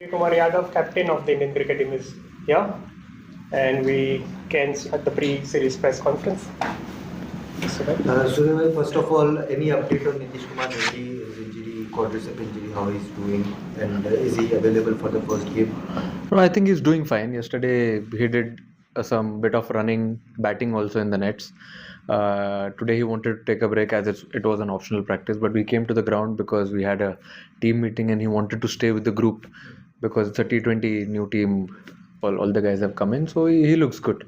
Kumar Yadav, captain of the Indian cricket team, is here, and we can start the pre-series press conference. Surya, first of all, any update on Nitish Kumar Reddy, his injury, quadricep injury, how he's doing, and is he available for the first game? No, I think he's doing fine. Yesterday he did some bit of running, batting also in the nets. Today he wanted to take a break as it was an optional practice, but we came to the ground because we had a team meeting and he wanted to stay with the group because it's a T20 new team. All the guys have come in, so he looks good.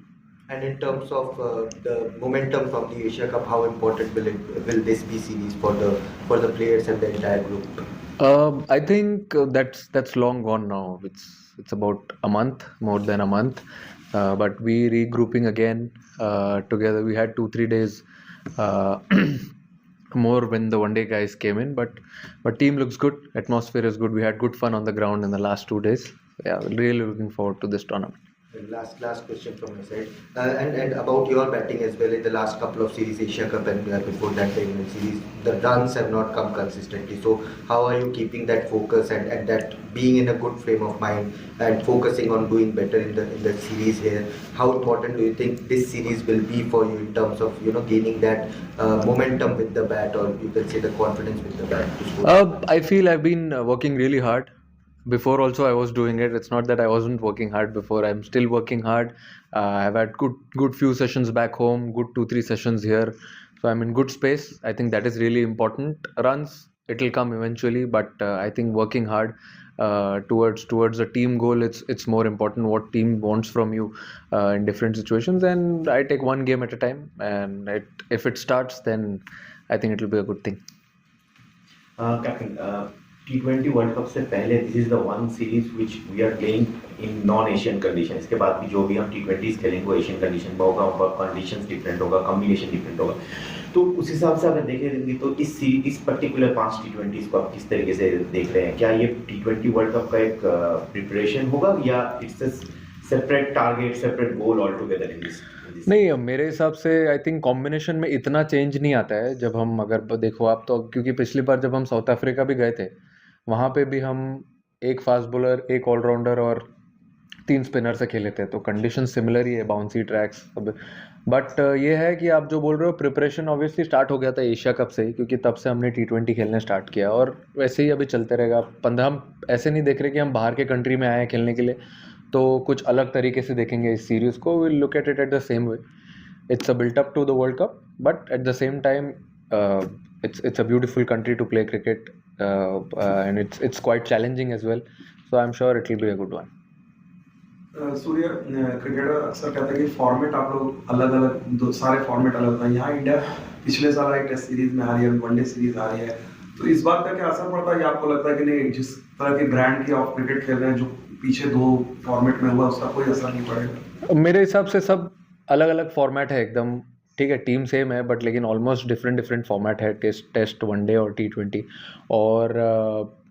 And in terms of the momentum from the Asia Cup, how important will this be series for the players and the entire group? I think that's long gone now. It's about a month, more than a month. But we regrouping again together. We had 2-3 days more when the one day guys came in. But team looks good. Atmosphere is good. We had good fun on the ground in the last 2 days. Yeah, really looking forward to this tournament. Last question from my side, and about your batting as well in the last couple of series, Asia Cup and before that the England series, the runs have not come consistently. So how are you keeping that focus and that being in a good frame of mind and focusing on doing better in the series here? How important do you think this series will be for you in terms of gaining that momentum with the bat, or you can say the confidence with the bat? I feel I've been working really hard. Before also I was doing it. It's not that I wasn't working hard before. I'm still working hard. I've had good few sessions back home, good 2-3 sessions here. So I'm in good space. I think that is really important. Runs, it'll come eventually, but I think working hard towards a team goal, it's more important what team wants from you in different situations. And I take one game at a time, and if it starts, then I think it'll be a good thing. Captain, T20 world cup से पहले this is the one series which we are playing in non Asian condition. इसके बाद भी जो भी हम T20 खेलेंगे वो एशियन कंडीशन में होगा, कंडीशंस डिफरेंट होगा, कॉम्बिनेशन डिफरेंट होगा. तो उस हिसाब से अगर देखेंगे तो इस पर्टिकुलर 5 T20s को आप किस तरीके से देख रहे हैं? क्या ये T20 वर्ल्ड कप का एक प्रिपरेशन होगा या it's a separate target, separate goal all together in this? नहीं, मेरे हिसाब से आई थिंक कॉम्बिनेशन में इतना चेंज नहीं आता है. जब हम अगर देखो आप तो, क्योंकि पिछली बार जब हम साउथ अफ्रीका भी गए थे, वहाँ पे भी हम एक फास्ट बॉलर, एक ऑलराउंडर और 3 स्पिनर से खेले थे. तो कंडीशन सिमिलर ही है, बाउंसी ट्रैक्स सब. बट ये है कि आप जो बोल रहे हो, प्रिपरेशन ऑब्वियसली स्टार्ट हो गया था एशिया कप से ही, क्योंकि तब से हमने T20 खेलने स्टार्ट किया और वैसे ही अभी चलते रहेगा. 15 हम ऐसे नहीं देख रहे कि हम बाहर के कंट्री में आए हैं खेलने के लिए, तो कुछ अलग तरीके से देखेंगे इस सीरीज़ को. Will look at it at the same way. It's a built up to the World Cup, but at the same time, it's a beautiful country to play cricket, and it's quite challenging as well. So I'm sure it will be a good one. Surya, cricketer अक्सर कहते हैं कि format आप लोग अलग अलग, सारे format अलग होता है. यहाँ इंडिया पिछले साल एक टेस्ट सीरीज में आ रही है, वनडे सीरीज आ रही है, तो इस बात का क्या असर पड़ता है? या आपको लगता है कि नहीं, जिस तरह के ब्रांड की आप क्रिकेट खेल रहे हैं, जो पीछे 2 फॉर्मेट में हुआ, उसका कोई असर नहीं पड़ेगा? मेरे हिसाब से सब अलग अलग फॉर्मेट है एकदम. ठीक है, टीम सेम है, बट लेकिन ऑलमोस्ट डिफरेंट फॉर्मेट है. टेस्ट वनडे और T20. और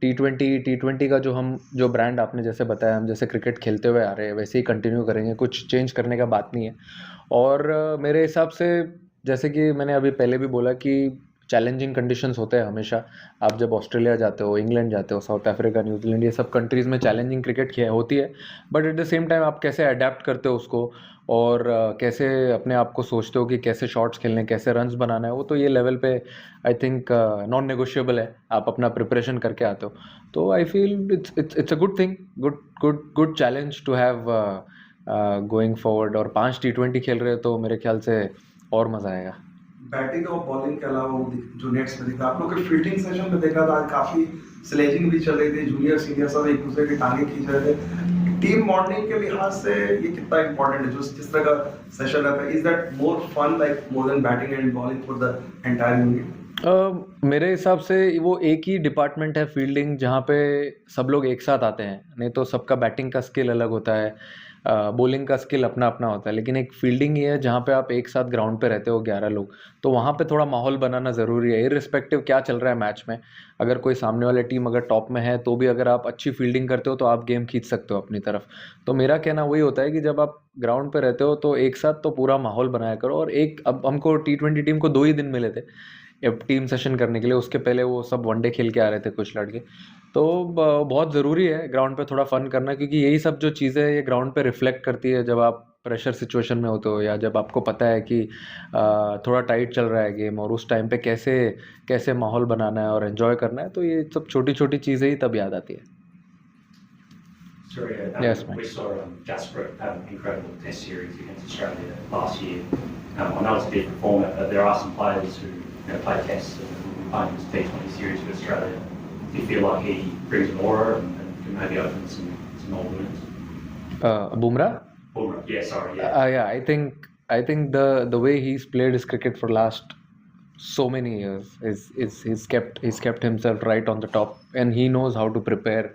T20 का जो ब्रांड आपने जैसे बताया, हम जैसे क्रिकेट खेलते हुए आ रहे हैं वैसे ही कंटिन्यू करेंगे. कुछ चेंज करने का बात नहीं है. और मेरे हिसाब से, जैसे कि मैंने अभी पहले भी बोला कि चैलेंजिंग कंडीशंस होते हैं हमेशा. आप जब ऑस्ट्रेलिया जाते हो, इंग्लैंड जाते हो, साउथ अफ्रीका, न्यूजीलैंड, ये सब कंट्रीज़ में चैलेंजिंग क्रिकेट होती है. But at the same time आप कैसे अडेप्ट करते हो उसको, और कैसे अपने आप को सोचते हो कि कैसे शॉट्स खेलने, कैसे रन्स बनाना है, वो तो ये लेवल पे आई थिंक नॉन नेगोशिएबल है. आप अपना प्रिपरेशन करके आते हो, तो I feel it's a good thing, good challenge to have going forward. और 5 T20 खेल रहे हो तो मेरे ख्याल से और मज़ा आएगा. बैटिंग और बॉलिंग के अलावा जो नेट्स में देखा, आप लोग के फील्डिंग सेशन में देखा था, काफी स्लेजिंग भी चल रही थी, जूनियर सीनियर सब एक दूसरे की टांगे खींच रहे थे. टीम बॉन्डिंग के लिहाज से ये कितना इंपॉर्टेंट है, जो जिस तरह का सेशन रहता है? Is that more fun, like more than batting and bowling for the entire unit? मेरे हिसाब से वो एक ही डिपार्टमेंट है फील्डिंग, जहाँ पे सब लोग एक साथ आते हैं. नहीं तो सबका बैटिंग का स्किल अलग होता है, बॉलिंग का स्किल अपना अपना होता है, लेकिन एक फील्डिंग ही है जहाँ पे आप एक साथ ग्राउंड पे रहते हो 11 लोग. तो वहाँ पे थोड़ा माहौल बनाना ज़रूरी है, इररिस्पेक्टिव क्या चल रहा है मैच में. अगर कोई सामने वाली टीम अगर टॉप में है, तो भी अगर आप अच्छी फील्डिंग करते हो तो आप गेम खींच सकते हो अपनी तरफ. तो मेरा कहना वही होता है कि जब आप ग्राउंड पे रहते हो तो एक साथ तो पूरा माहौल बनाया करो. और अब हमको T20 टीम को 2 ही दिन मिले थे टीम सेशन करने के लिए. उसके पहले वो सब वनडे खेल के आ रहे थे कुछ लड़के. तो बहुत ज़रूरी है ग्राउंड पे थोड़ा फन करना, क्योंकि यही सब जो चीज़ें ये ग्राउंड पे रिफ्लेक्ट करती है जब आप प्रेशर सिचुएशन में होते हो, या जब आपको पता है कि थोड़ा टाइट चल रहा है गेम, और उस टाइम पे कैसे कैसे माहौल बनाना है और एंजॉय करना है, तो ये सब छोटी छोटी चीज़ें ही तब याद आती है. Sorry, Yes, mate. we saw Jasper have an incredible test series against Australia last year. I know it's a different format, but there are some players who play tests and will be playing this T20 series with Australia. Do you feel like he brings an aura and can maybe open some old wounds? Bumrah? Yeah, sorry, yeah. Yeah, I think the way he's played his cricket for last so many years is he's kept himself right on the top, and he knows how to prepare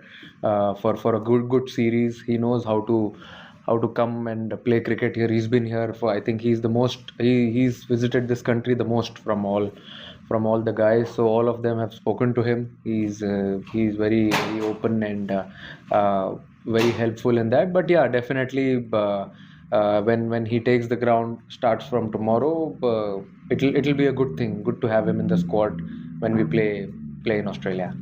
for a good series. He knows how to come and play cricket here. He's been here for, I think he's the most, he's visited this country the most from all the guys, so all of them have spoken to him. He's very very open and very helpful in that. But yeah, definitely when he takes the ground, starts from tomorrow, it'll be a good thing, good to have him in the squad when we play in Australia.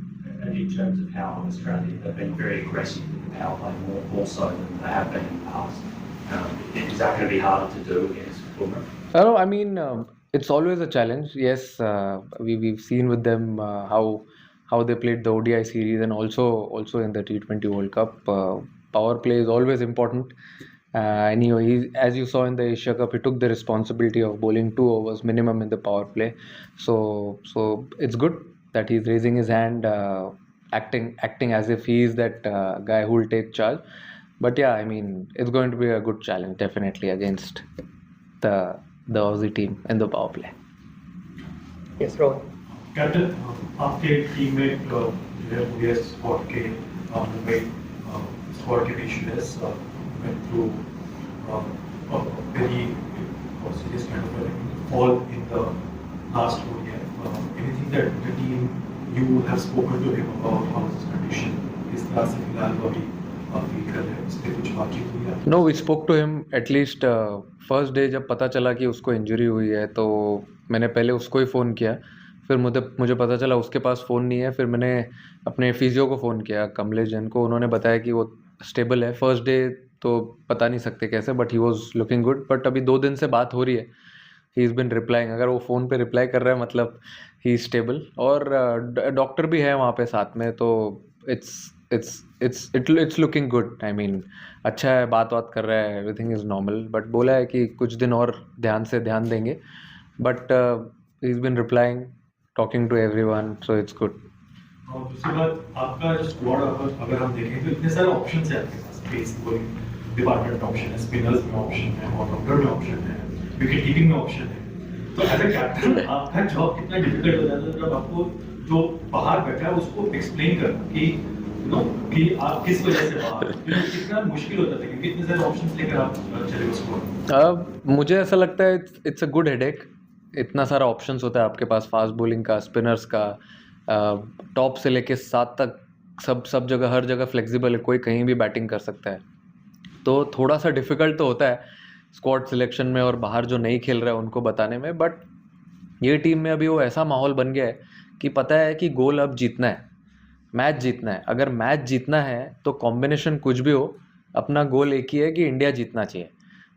And in terms of how Australia have been very aggressive in the power play, more so than they have been in the past. Is that going to be harder to do against Bumrah? No, I mean, it's always a challenge. Yes, we've seen with them how they played the ODI series, and also in the T20 World Cup. Power play is always important. Anyway, as you saw in the Asia Cup, he took the responsibility of bowling 2 overs minimum in the power play. So it's good that he's raising his hand, acting as if he is that guy who will take charge. But yeah, I mean, it's going to be a good challenge definitely against the Aussie team in the power play. Yes, Rohan. Captain, आपके teammate जो है ODI squad के Mumbai squad के बीच में went through a very serious kind of a fall in the last ODI. Anything that the team, you have spoken to him about how his condition is, तरह से फिलहाल वो अभी फील कर रहे हैं, इस पे कुछ बातचीत हुई है? No, we spoke to him at least first day जब पता चला कि उसको इंजरी हुई है, तो मैंने पहले उसको ही फ़ोन किया. फिर मुझे पता चला उसके पास फ़ोन नहीं है. फिर मैंने अपने फिजियो को फ़ोन किया, कमलेश जैन को. उन्होंने बताया कि वो स्टेबल है. फर्स्ट डे तो बता नहीं सकते कैसे, but he was looking good. But अभी 2 दिन से बात हो रही है. ही इज़ बिन रिप्लाइंग. अगर वो फ़ोन पे रिप्लाई कर रहा है मतलब ही इज़ स्टेबल. और डॉक्टर भी है वहाँ पे साथ में, तो it's looking good. I mean अच्छा है, बात कर रहा है, एवरीथिंग इज़ नॉर्मल. बट बोला है कि कुछ दिन और ध्यान देंगे. But he is been replying, talking to everyone, so it's good. और दूसरी बात, आपका जो स्क्वाड अगर हम देखें तो इतने सारे ऑप्शन है आपके पास. पेस बॉलिंग डिपार्टमेंट ऑप्शन है, स्पिनर्स में ऑप्शन है, ऑलराउंडर में ऑप्शन है, विकेट कीपिंग में ऑप्शन है. तो एज ए कैप्टन आपका जॉब कितना डिफिकल्ट हो जाता है जब आपको जो बाहर बैठा है उसको एक्सप्लेन करना कि आप किस वजह से बाहर, कितना मुश्किल होता था क्योंकि इतने सारे ऑप्शंस लेकर आप चले उसको. मुझे ऐसा लगता है इट्स अ गुड हेडेक. इतना सारा ऑप्शंस होता है आपके पास, फास्ट बॉलिंग का, स्पिनर्स का, टॉप से लेके 7 तक सब जगह, हर जगह फ्लेक्सिबल है, कोई कहीं भी बैटिंग कर सकता है. तो थोड़ा सा डिफ़िकल्ट तो होता है स्क्वाड सिलेक्शन में और बाहर जो नहीं खेल रहा है उनको बताने में. बट ये टीम में अभी वो ऐसा माहौल बन गया है कि पता है कि गोल अब जीतना है, मैच जीतना है. अगर मैच जीतना है तो कॉम्बिनेशन कुछ भी हो, अपना गोल एक ही है कि इंडिया जीतना चाहिए.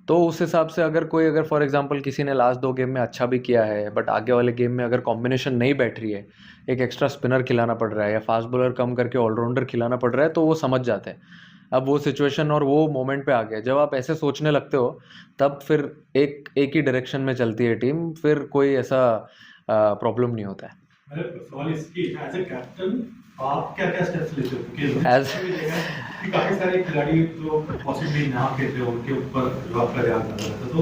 तो उस हिसाब से अगर फॉर एग्जांपल किसी ने लास्ट 2 गेम में अच्छा भी किया है, बट आगे वाले गेम में अगर कॉम्बिनेशन नहीं बैठ रही है, एक एक्स्ट्रा स्पिनर खिलाना पड़ रहा है या फास्ट बॉलर कम करके ऑलराउंडर खिलाना पड़ रहा है, तो वो समझ जाते हैं. अब वो सिचुएशन और वो मोमेंट पे आ गया. जब आप ऐसे सोचने लगते हो तब फिर एक ही डायरेक्शन में चलती है टीम, फिर कोई ऐसा प्रॉब्लम नहीं होता है. सवाल इसकी, एज ए कैप्टन आप क्या स्टेप्स लेते हो क्योंकि काफी सारे खिलाड़ी जो पॉसिबली ना खेलते हो उनके ऊपर जो आपका ध्यान रहता है, तो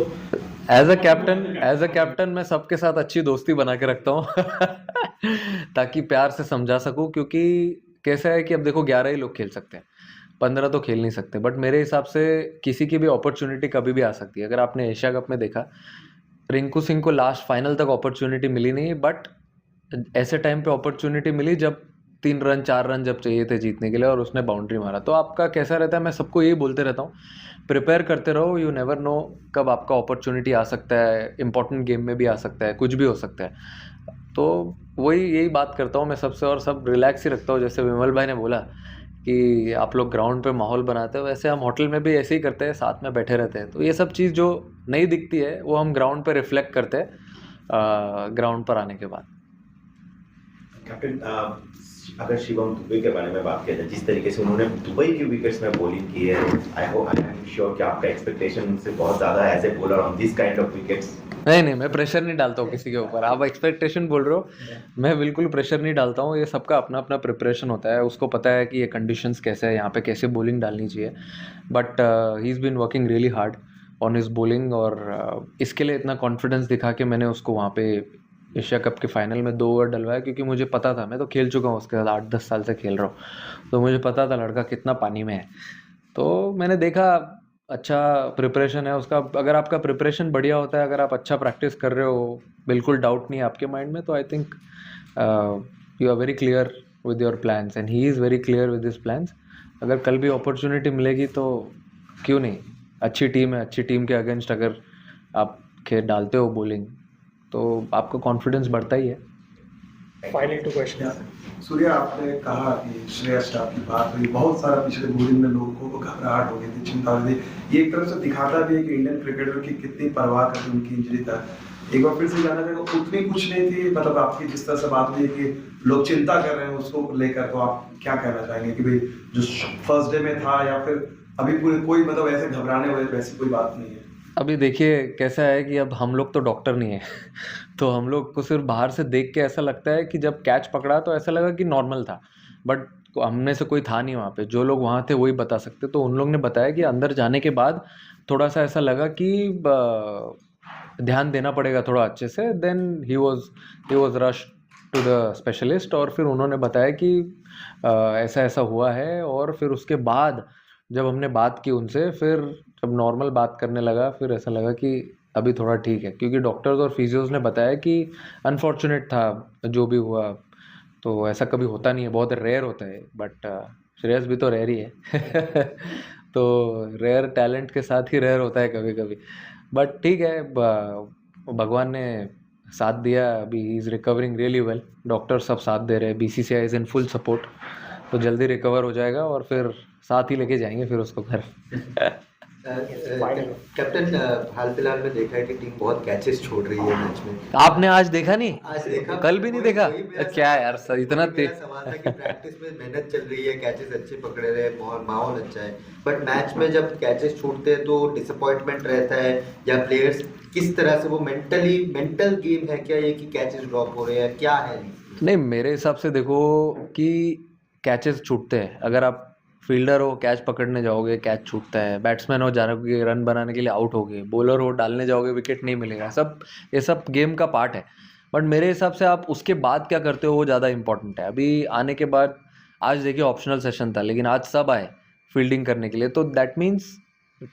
एज अ कैप्टन मैं सबके साथ अच्छी दोस्ती बना के रखता हूँ ताकि प्यार से समझा सकूँ. क्योंकि कैसा है कि अब देखो 11 ही लोग खेल सकते हैं, 15 तो खेल नहीं सकते. बट मेरे हिसाब से किसी की भी अपॉर्चुनिटी कभी भी आ सकती है. अगर आपने एशिया कप में देखा, रिंकू सिंह को लास्ट फाइनल तक अपॉर्चुनिटी मिली नहीं, बट ऐसे टाइम पे अपॉर्चुनिटी मिली जब 3 रन 4 रन जब चाहिए थे जीतने के लिए, और उसने बाउंड्री मारा. तो आपका कैसा रहता है, मैं सबको यही बोलते रहता हूँ, प्रिपेयर करते रहो. यू नेवर नो कब आपका अपॉर्चुनिटी आ सकता है. इंपॉर्टेंट गेम में भी आ सकता है, कुछ भी हो सकता है. तो वही यही बात करता हूँ मैं सबसे, और सब रिलैक्स ही रखता हूँ। जैसे विमल भाई ने बोला कि आप लोग ग्राउंड पे माहौल बनाते हो, वैसे हम होटल में भी ऐसे ही करते हैं, साथ में बैठे रहते हैं। तो ये सब चीज़ जो नहीं दिखती है वो हम ग्राउंड पे रिफ्लेक्ट करते हैं ग्राउंड पर आने के बाद। कैप्टन, अगर शिवम दुबे के बारे में बात किया जाए, जिस तरीके से उन्होंने दुबई की विकेट्स में बॉलिंग की है, आई एम श्योर कि आपका एक्सपेक्टेशन उनसे बहुत ज़्यादा as a bowler on this kind of wickets. नहीं, मैं प्रेशर नहीं डालता हूँ किसी के ऊपर। आप एक्सपेक्टेशन बोल रहे हो, मैं बिल्कुल प्रेशर नहीं डालता हूँ। ये सबका अपना अपना प्रिपरेशन होता है, उसको पता है कि ये कंडीशंस कैसे है, यहाँ पे कैसे बॉलिंग डालनी चाहिए। But he is been working really hard on his bowling, और इसके लिए इतना कॉन्फिडेंस दिखा के मैंने उसको वहाँ पे एशिया कप के फाइनल में 2 ओवर डलवाया, क्योंकि मुझे पता था, मैं तो खेल चुका हूँ उसके साथ, 8-10 साल से खेल रहा हूँ, तो मुझे पता था लड़का कितना पानी में है। तो मैंने देखा अच्छा प्रिपरेशन है उसका। अगर आपका प्रिपरेशन बढ़िया होता है, अगर आप अच्छा प्रैक्टिस कर रहे हो, बिल्कुल डाउट नहीं है आपके माइंड में, तो I think you are very clear with your plans and he is very clear with his plans. अगर कल भी अपॉर्चुनिटी मिलेगी तो क्यों नहीं, अच्छी टीम है, अच्छी टीम के अगेंस्ट अगर आप खेल डालते हो बॉलिंग तो आपका कॉन्फिडेंस बढ़ता ही है। Final 2 questions. सूर्य, आपने कहा कि श्रेयस की बात हुई, बहुत सारा पिछले 2 दिन में लोगों को घबराहट हो गई थी, चिंता हो गई थी। ये एक तरह से दिखाता भी है कि इंडियन क्रिकेटर की कितनी परवाह करके उनकी इंजरी था। एक बार फिर से जानना चाहेंगे, उतनी कुछ नहीं थी, मतलब आपकी जिस तरह से बात हुई है कि लोग चिंता कर रहे हैं उसको लेकर, तो आप क्या कहना चाहेंगे कि भाई जो फर्स्ट डे में था या फिर अभी पूरे कोई मतलब ऐसे घबराने वाली वैसी कोई बात नहीं है? अभी देखिए कैसा है कि अब हम लोग तो डॉक्टर नहीं है तो हम लोग को सिर्फ बाहर से देख के ऐसा लगता है कि जब कैच पकड़ा तो ऐसा लगा कि नॉर्मल था, बट हमने से कोई था नहीं वहाँ पे। जो लोग वहाँ थे वही बता सकते। तो उन लोग ने बताया कि अंदर जाने के बाद थोड़ा सा ऐसा लगा कि ध्यान देना पड़ेगा थोड़ा अच्छे से। Then he was rush to the specialist, और फिर उन्होंने बताया कि ऐसा ऐसा हुआ है। और फिर उसके बाद जब हमने बात की उनसे, फिर जब नॉर्मल बात करने लगा, फिर ऐसा लगा कि अभी थोड़ा ठीक है, क्योंकि डॉक्टर्स और फिजियोज ने बताया कि अनफॉर्चुनेट था जो भी हुआ, तो ऐसा कभी होता नहीं है, बहुत रेयर होता है। बट श्रेयस भी तो रेयर ही है तो रेयर टैलेंट के साथ ही रेयर होता है कभी कभी। बट ठीक है, भगवान ने साथ दिया, अभी he is recovering really well, doctor सब साथ दे रहे हैं, BCCI is in full support, तो जल्दी रिकवर हो जाएगा और फिर साथ ही लेके जाएंगे फिर उसको घर कैप्टन, हाल फिलहाल में देखा है कि टीम बहुत कैचेस छोड़ रही है मैच में। आपने आज देखा नहीं? आज देखा, कल भी नहीं देखा? क्या यार सर, इतना तेज सवाल था कि प्रैक्टिस में मेहनत चल रही है, कैचेस अच्छे पकड़े रहे, माहौल अच्छा है, बट मैच में जब कैचेस छूटते हैं तो डिसअपॉइंटमेंट रहता है, या प्लेयर्स किस तरह से वो मेंटल गेम है क्या ये कि कैचेस ड्रॉप हो रहे हैं, क्या है? नहीं, मेरे हिसाब से देखो कि कैचेस छूटते हैं। अगर आप फील्डर हो, कैच पकड़ने जाओगे, कैच छूटता है। बैट्समैन हो, जाओगे रन बनाने के लिए, आउट हो गए। बॉलर हो, डालने जाओगे, विकेट नहीं मिलेगा। ये सब गेम का पार्ट है। बट मेरे हिसाब से आप उसके बाद क्या करते हो वो ज़्यादा इंपॉर्टेंट है। अभी आने के बाद, आज देखिए ऑप्शनल सेशन था, लेकिन आज सब आए फील्डिंग करने के लिए, तो that means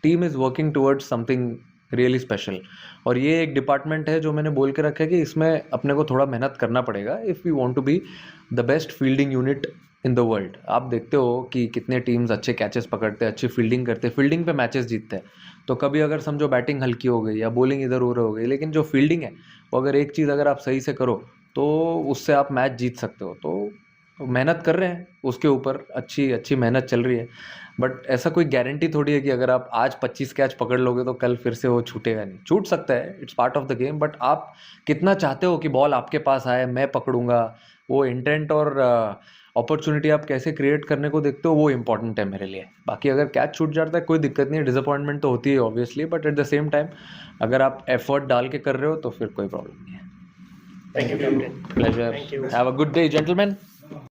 team is working towards something really special. और ये एक डिपार्टमेंट है जो मैंने बोल के रखा है कि इसमें अपने को थोड़ा मेहनत करना पड़ेगा if we want to be the best fielding unit in the world. आप देखते हो कि कितने टीम्स अच्छे कैचेस पकड़ते हैं, अच्छी फील्डिंग करते हैं, फील्डिंग पे मैचेस जीतते हैं। तो कभी अगर समझो बैटिंग हल्की हो गई या बॉलिंग इधर उधर हो गई, लेकिन जो फील्डिंग है वो अगर एक चीज़ अगर आप सही से करो तो उससे आप मैच जीत सकते हो। तो मेहनत कर रहे हैं उसके ऊपर, अच्छी मेहनत चल रही है। बट ऐसा कोई गारंटी थोड़ी है कि अगर आप आज 25 कैच पकड़ लोगे तो कल फिर से वो छूटेगा नहीं। छूट सकता है, it's part of the game, but आप कितना चाहते हो कि बॉल आपके पास आए, मैं पकड़ूंगा, वो इंटेंट और अपॉर्चुनिटी आप कैसे क्रिएट करने को देखते हो, वो इंपॉर्टेंट है मेरे लिए। बाकी अगर कैच छूट जाता है कोई दिक्कत नहीं है, डिसअपॉइंटमेंट तो होती है obviously, but at the same time अगर आप एफर्ट डाल के कर रहे हो तो फिर कोई प्रॉब्लम नहीं है। Thank you, Captain. Pleasure. Thank you. Have a good day, gentlemen.